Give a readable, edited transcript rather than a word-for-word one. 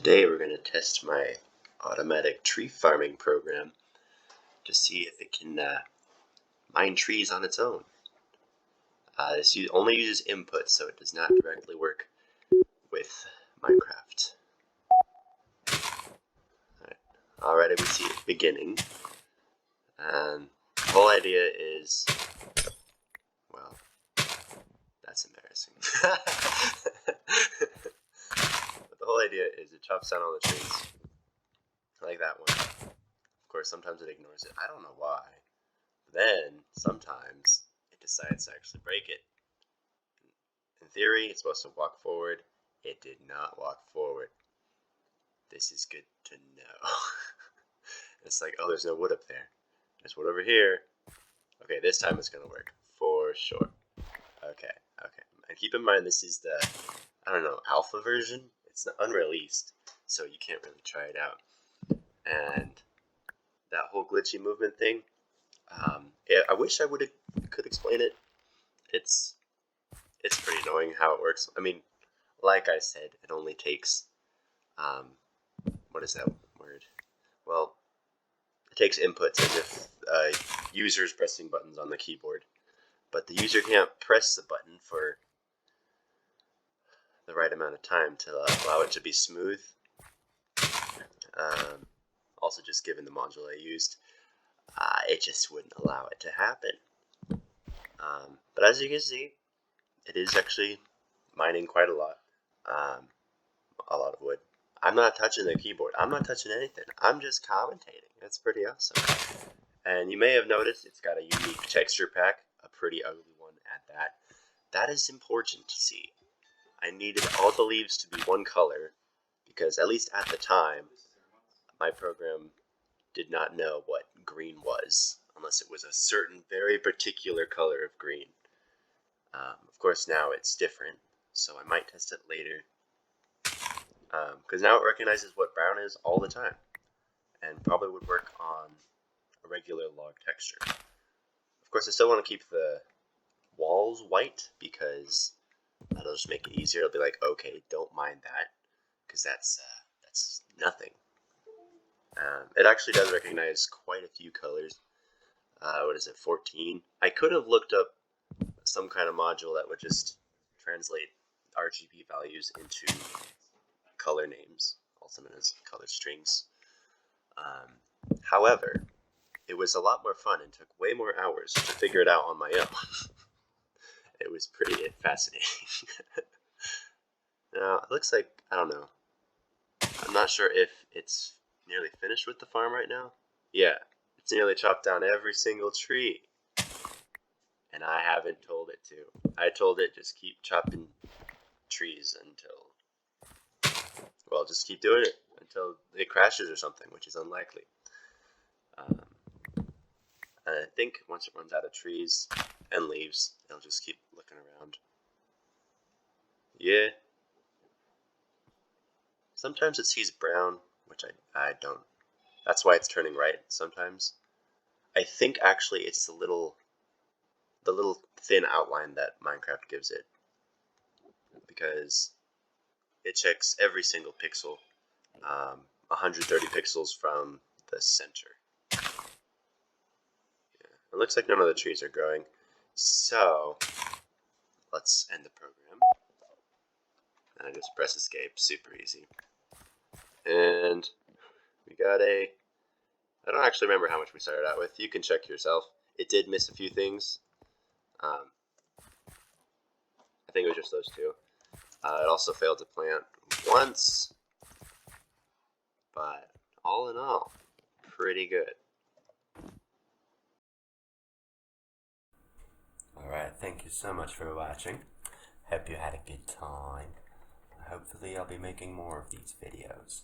Today we're going to test my automatic tree farming program to see if it can mine trees on its own. This only uses input, so it does not directly work with Minecraft. Already we see it beginning, and the whole idea is, well, that's embarrassing. But the whole idea is it chops down all the trees, like that one. Of course, sometimes it ignores it. I don't know why. Then, sometimes, it decides to actually break it. In theory, it's supposed to walk forward. It did not walk forward. This is good to know. It's like, oh, there's no wood up there. There's wood over here. Okay, this time it's going to work. For sure. Okay. And keep in mind, this is the, alpha version. It's unreleased, so you can't really try it out. And that whole glitchy movement thing, I wish I could explain it. It's pretty annoying how it works. I mean, like I said, it only takes, what is that word? Well, it takes inputs as if user's pressing buttons on the keyboard. But the user can't press the button for the right amount of time to allow it to be smooth. Also, just given the module I used, it just wouldn't allow it to happen. But as you can see, it is actually mining quite a lot of wood. I'm not touching the keyboard. I'm not touching anything. I'm just commentating. That's pretty awesome. And you may have noticed it's got a unique texture pack, a pretty ugly one at that. That is important to see. I needed all the leaves to be one color because, at least at the time, my program did not know what green was unless it was a certain very particular color of green. Of course, now it's different, so I might test it later. Because now it recognizes what brown is all the time, and probably would work on a regular log texture. Of course, I still want to keep the walls white because that'll just make it easier. It'll be like, okay, don't mind that, because that's nothing. It actually does recognize quite a few colors. What is it, 14? I could have looked up some kind of module that would just translate RGB values into color names, also known as color strings. However, it was a lot more fun and took way more hours to figure it out on my own. It was pretty fascinating. Now, it looks like, I don't know. I'm not sure if it's nearly finished with the farm right now. Yeah, it's nearly chopped down every single tree. And I haven't told it to. I told it just keep chopping trees until, well, just keep doing it until it crashes or something, which is unlikely. And I think once it runs out of trees and leaves, it'll just keep looking around. Yeah. Sometimes it sees brown, which I don't. That's why it's turning right sometimes. I think actually it's the little thin outline that Minecraft gives it, because it checks every single pixel, 130 pixels from the center. It looks like none of the trees are growing, so let's end the program. And I just press escape, super easy. And we got I don't actually remember how much we started out with. You can check yourself. It did miss a few things. I think it was just those two. It also failed to plant once, but all in all, pretty good. Alright, thank you so much for watching. Hope you had a good time. Hopefully I'll be making more of these videos.